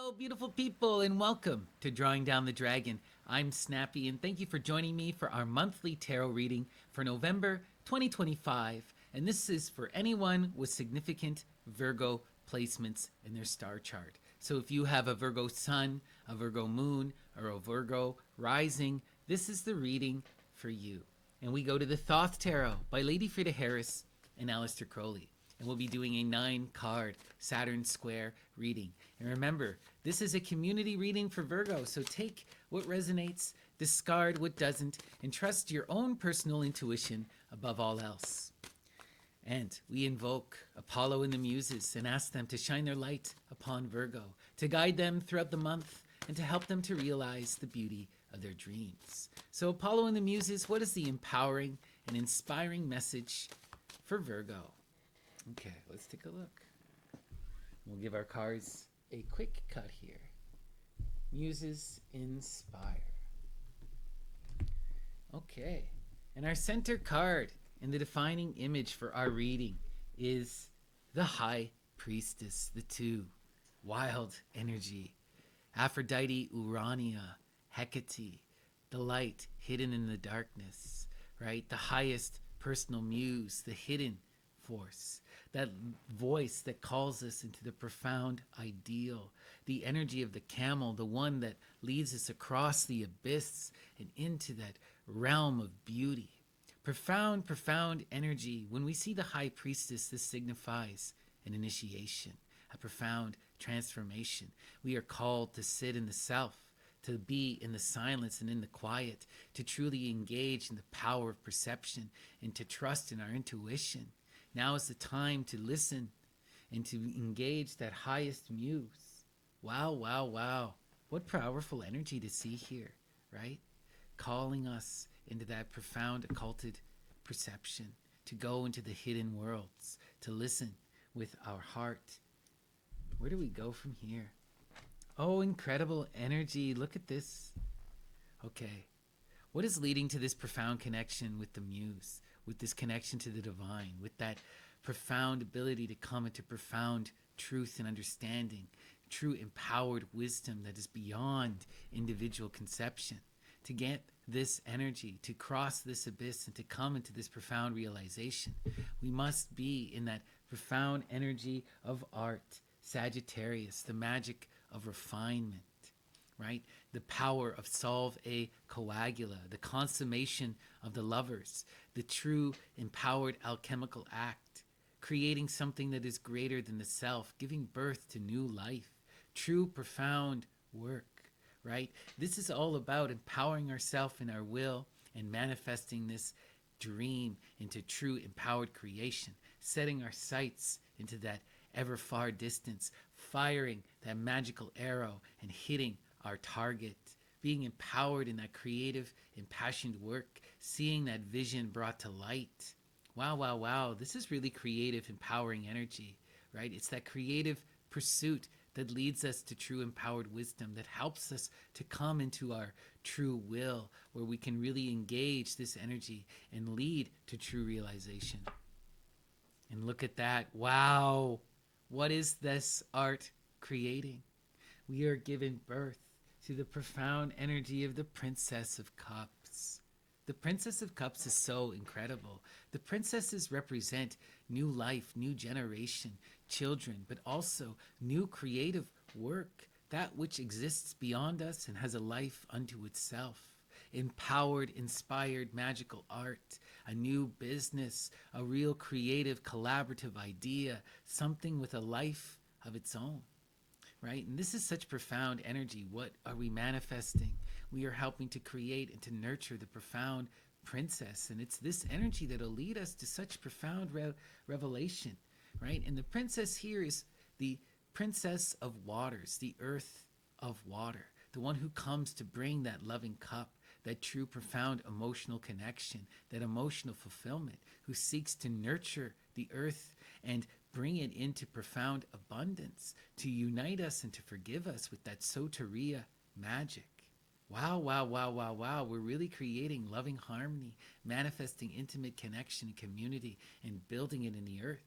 Hello, beautiful people, and welcome to Drawing Down the Dragon. I'm Snappy, and thank you for joining me for our monthly tarot reading for November 2025. And this is for anyone with significant Virgo placements in their star chart. So if you have a Virgo sun, a Virgo moon, or a Virgo rising, this is the reading for you. And we go to the Thoth Tarot by Lady Frida Harris and Aleister Crowley. And we'll be doing a 9-card Saturn Square reading. And remember, this is a community reading for Virgo, so take what resonates, discard what doesn't, and trust your own personal intuition above all else. And we invoke Apollo and the Muses and ask them to shine their light upon Virgo, to guide them throughout the month, and to help them to realize the beauty of their dreams. So Apollo and the Muses, what is the empowering and inspiring message for Virgo? Okay, let's take a look. We'll give our cards a quick cut here. Muses inspire. Okay, and our center card and the defining image for our reading is the High Priestess, the 2, wild energy. Aphrodite, Urania, Hecate, the light hidden in the darkness, right? The highest personal muse, the hidden force, that voice that calls us into the profound ideal, the energy of the camel, the one that leads us across the abyss and into that realm of beauty. Profound, profound energy. When we see the High Priestess, this signifies an initiation, a profound transformation. We are called to sit in the self, to be in the silence and in the quiet, to truly engage in the power of perception and to trust in our intuition. Now is the time to listen and to engage that highest muse. Wow, wow, wow. What powerful energy to see here, right? Calling us into that profound occulted perception, to go into the hidden worlds, to listen with our heart. Where do we go from here? Oh, incredible energy. Look at this. Okay. What is leading to this profound connection with the muse, with this connection to the divine, with that profound ability to come into profound truth and understanding, true empowered wisdom that is beyond individual conception? To get this energy, to cross this abyss and to come into this profound realization, we must be in that profound energy of art, Sagittarius, the magic of refinement, right? The power of solve a coagula, the consummation of the lovers, the true empowered alchemical act, creating something that is greater than the self, giving birth to new life, true profound work, right? This is all about empowering ourselves in our will and manifesting this dream into true empowered creation, setting our sights into that ever far distance, firing that magical arrow and hitting our target, being empowered in that creative, impassioned work, seeing that vision brought to light. Wow, wow, wow. This is really creative, empowering energy, right? It's that creative pursuit that leads us to true empowered wisdom, that helps us to come into our true will, where we can really engage this energy and lead to true realization. And look at that. Wow. What is this art creating? We are given birth to the profound energy of the Princess of Cups. The Princess of Cups is so incredible. The princesses represent new life, new generation, children, but also new creative work, that which exists beyond us and has a life unto itself. Empowered, inspired, magical art, a new business, a real creative, collaborative idea, something with a life of its own, right? And this is such profound energy. What are we manifesting? We are helping to create and to nurture the profound princess, and it's this energy that will lead us to such profound revelation, right? And the princess here is the princess of waters, the earth of water, the one who comes to bring that loving cup, that true profound emotional connection, that emotional fulfillment, who seeks to nurture the earth and bring it into profound abundance, to unite us and to forgive us with that soteria magic. Wow, wow, wow, wow, wow. We're really creating loving harmony, manifesting intimate connection and community, and building it in the earth.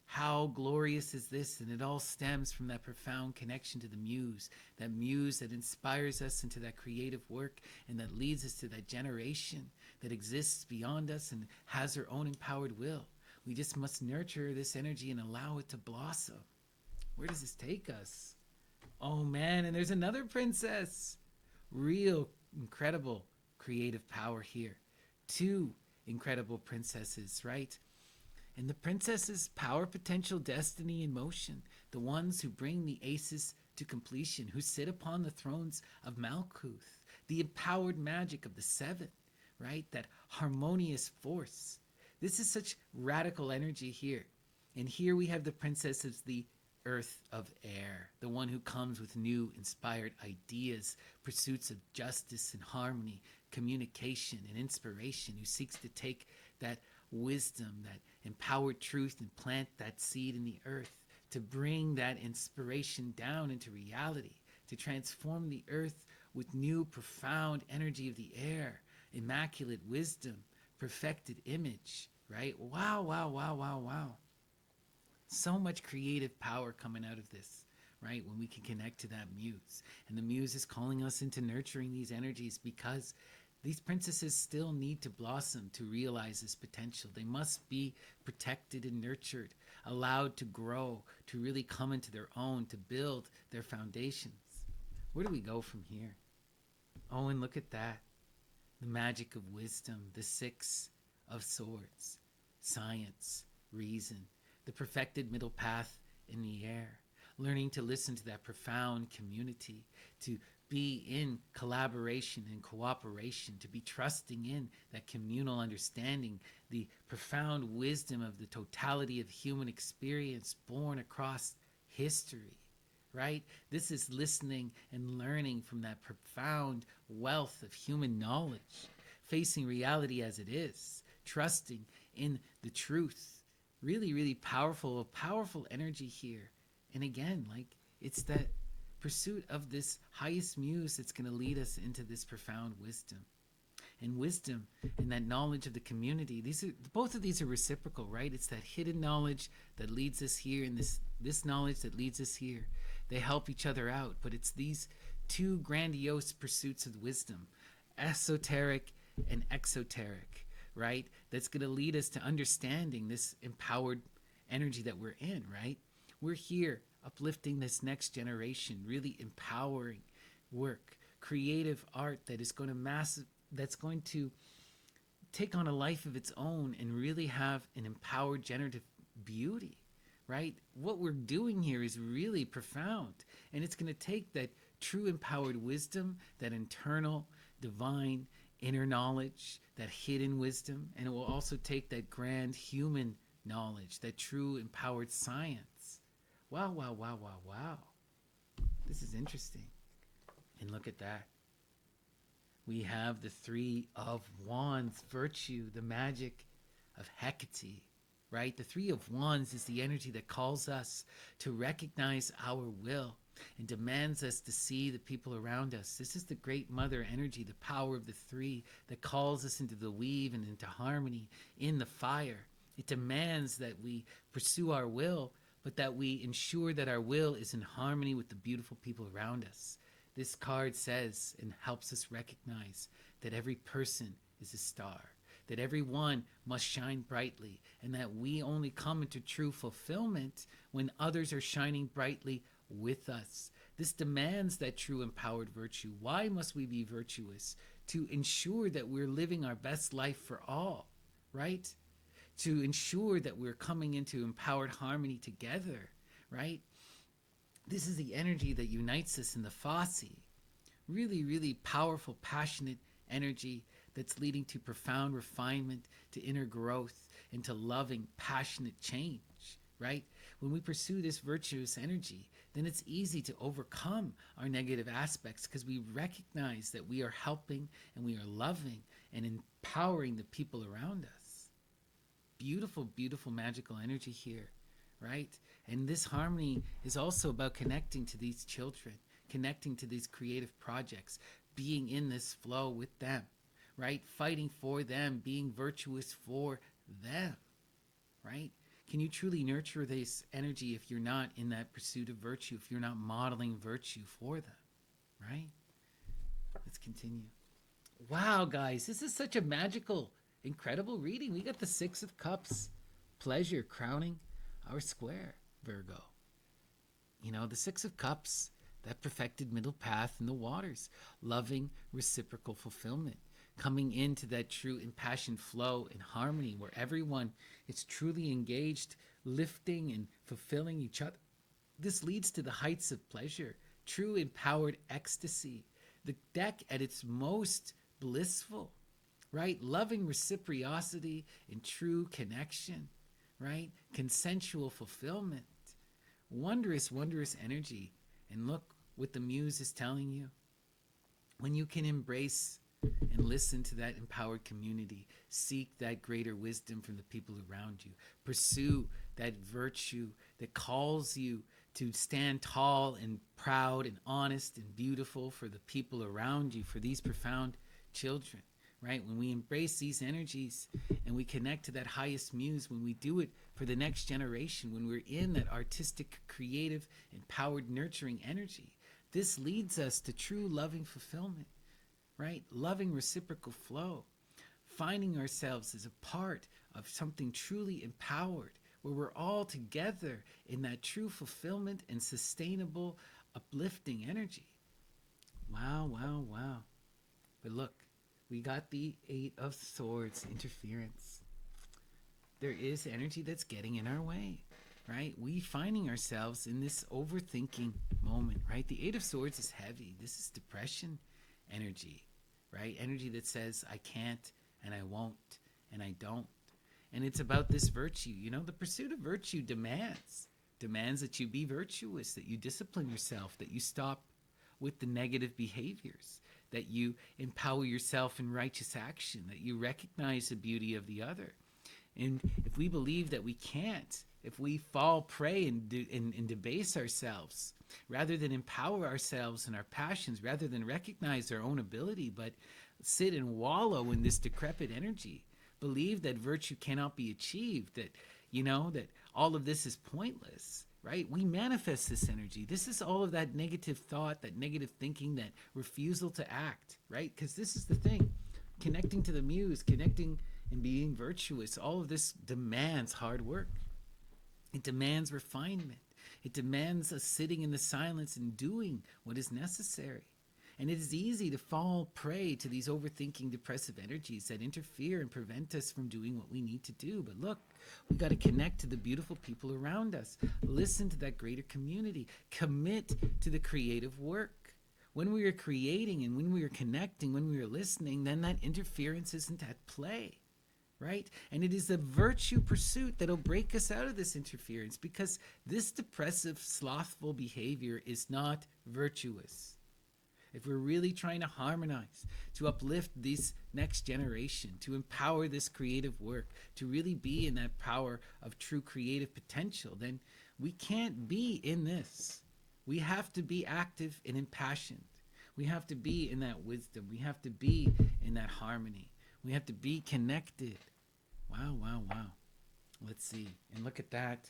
How glorious is this? And it all stems from that profound connection to the muse that inspires us into that creative work and that leads us to that generation that exists beyond us and has their own empowered will. We just must nurture this energy and allow it to blossom. Where does this take us? Oh man, and there's another princess. Real incredible creative power here. Two incredible princesses, right? And the princesses, power, potential, destiny, and motion, the ones who bring the aces to completion, who sit upon the thrones of Malkuth, the empowered magic of the seven, right? That harmonious force. This is such radical energy here. And here we have the princess of the earth of air, the one who comes with new inspired ideas, pursuits of justice and harmony, communication and inspiration, who seeks to take that wisdom, that empowered truth, and plant that seed in the earth to bring that inspiration down into reality, to transform the earth with new profound energy of the air, immaculate wisdom, perfected image, right? Wow, wow, wow, wow, wow. So much creative power coming out of this, right? When we can connect to that muse. And the muse is calling us into nurturing these energies because these princesses still need to blossom to realize this potential. They must be protected and nurtured, allowed to grow, to really come into their own, to build their foundations. Where do we go from here? Oh, and look at that. The magic of wisdom, the six of swords, science, reason, the perfected middle path in the air, learning to listen to that profound community, to be in collaboration and cooperation, to be trusting in that communal understanding, the profound wisdom of the totality of human experience born across history, right? This is listening and learning from that profound wealth of human knowledge, facing reality as it is, trusting in the truth. Really, really powerful energy here. And again, like, it's that pursuit of this highest muse that's going to lead us into this profound wisdom. And wisdom and that knowledge of the community, both of these are reciprocal, right? It's that hidden knowledge that leads us here, and this knowledge that leads us here. They help each other out, but it's these two grandiose pursuits of wisdom, esoteric and exoteric, right? That's going to lead us to understanding this empowered energy that we're in, right? We're here uplifting this next generation, really empowering work, creative art that is going to that's going to take on a life of its own and really have an empowered generative beauty, right? What we're doing here is really profound, and it's going to take that true empowered wisdom, that internal divine inner knowledge, that hidden wisdom, and it will also take that grand human knowledge, that true empowered science. Wow, wow, wow, wow, wow. This is interesting. And look at that. We have the Three of Wands, virtue, the magic of Hecate, right? The Three of Wands is the energy that calls us to recognize our will and demands us to see the people around us. This is the great mother energy, the power of the three that calls us into the weave and into harmony in the fire. It demands that we pursue our will, but that we ensure that our will is in harmony with the beautiful people around us. This card says and helps us recognize that every person is a star, that everyone must shine brightly, and that we only come into true fulfillment when others are shining brightly with us. This demands that true empowered virtue. Why must we be virtuous? To ensure that we're living our best life for all, right? To ensure that we're coming into empowered harmony together, right? This is the energy that unites us in the Fosse. Really, really powerful, passionate energy that's leading to profound refinement, to inner growth, and to loving, passionate change, right? When we pursue this virtuous energy, then it's easy to overcome our negative aspects because we recognize that we are helping and we are loving and empowering the people around us. Beautiful, beautiful, magical energy here, right? And this harmony is also about connecting to these children, connecting to these creative projects, being in this flow with them, right? Fighting for them, being virtuous for them, right? Can you truly nurture this energy if you're not in that pursuit of virtue, if you're not modeling virtue for them, right? Let's continue. Wow, guys, this is such a magical, incredible reading. We got the Six of Cups, pleasure crowning our square, Virgo. You know, the Six of Cups, that perfected middle path in the waters, loving reciprocal fulfillment, coming into that true impassioned flow and harmony where everyone is truly engaged, lifting and fulfilling each other. This leads to the heights of pleasure, true empowered ecstasy, the deck at its most blissful, right? Loving reciprocity and true connection, right? Consensual fulfillment, wondrous, wondrous energy. And look what the muse is telling you. When you can embrace and listen to that empowered community, seek that greater wisdom from the people around you, pursue that virtue that calls you to stand tall and proud and honest and beautiful for the people around you, for these profound children, right? When we embrace these energies and we connect to that highest muse, when we do it for the next generation, when we're in that artistic, creative, empowered, nurturing energy, this leads us to true loving fulfillment, right? Loving reciprocal flow, finding ourselves as a part of something truly empowered, where we're all together in that true fulfillment and sustainable, uplifting energy. Wow, wow, wow. But look, we got the Eight of Swords, interference. There is energy that's getting in our way, right? We finding ourselves in this overthinking moment, right? The Eight of Swords is heavy. This is depression energy, right? Energy that says, I can't, and I won't, and I don't. And it's about this virtue. You know, the pursuit of virtue demands that you be virtuous, that you discipline yourself, that you stop with the negative behaviors, that you empower yourself in righteous action, that you recognize the beauty of the other. And if we believe that we can't, if we fall prey and debase ourselves, rather than empower ourselves in our passions, rather than recognize our own ability, but sit and wallow in this decrepit energy, believe that virtue cannot be achieved, that, you know, that all of this is pointless, right? We manifest this energy. This is all of that negative thought, that negative thinking, that refusal to act, right? Because this is the thing, connecting to the muse, connecting and being virtuous, all of this demands hard work. It demands refinement. It demands us sitting in the silence and doing what is necessary. And it is easy to fall prey to these overthinking, depressive energies that interfere and prevent us from doing what we need to do. But look, we got to connect to the beautiful people around us. Listen to that greater community. Commit to the creative work. When we are creating and when we are connecting, when we are listening, then that interference isn't at play. Right? And it is the virtue pursuit that'll break us out of this interference, because this depressive, slothful behavior is not virtuous. If we're really trying to harmonize, to uplift this next generation, to empower this creative work, to really be in that power of true creative potential, then we can't be in this. We have to be active and impassioned. We have to be in that wisdom. We have to be in that harmony. We have to be connected. Wow, wow, wow. Let's see. And look at that.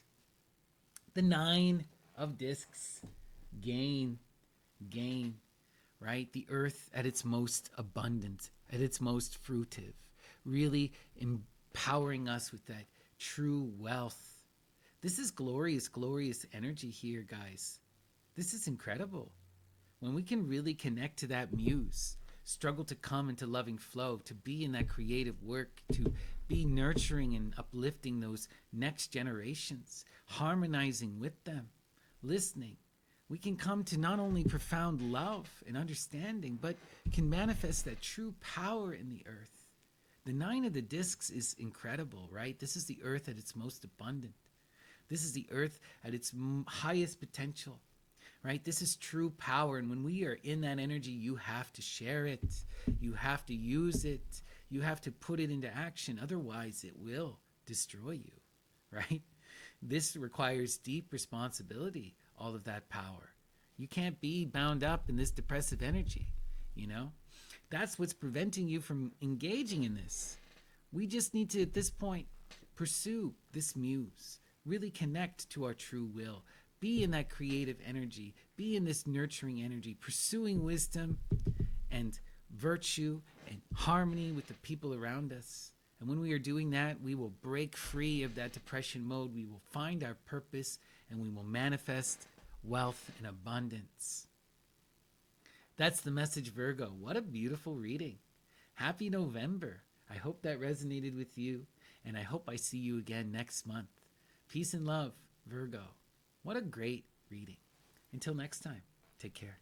The Nine of Discs. Gain, right? The earth at its most abundant, at its most fruitive, really empowering us with that true wealth. This is glorious, glorious energy here, guys. This is incredible. When we can really connect to that muse, struggle to come into loving flow, to be in that creative work, to be nurturing and uplifting those next generations, harmonizing with them, listening, we can come to not only profound love and understanding, but can manifest that true power in the earth. The Nine of the Discs is incredible, right? This is the earth at its most abundant. This is the earth at its highest potential, right? This is true power. And when we are in that energy, you have to share it. You have to use it. You have to put it into action. Otherwise, it will destroy you, right? This requires deep responsibility, all of that power. You can't be bound up in this depressive energy, you know? That's what's preventing you from engaging in this. We just need to, at this point, pursue this muse, really connect to our true will. Be in that creative energy. Be in this nurturing energy, pursuing wisdom and virtue and harmony with the people around us. And when we are doing that, we will break free of that depression mode. We will find our purpose and we will manifest wealth and abundance. That's the message, Virgo. What a beautiful reading. Happy November. I hope that resonated with you, and I hope I see you again next month. Peace and love, Virgo. What a great reading. Until next time, take care.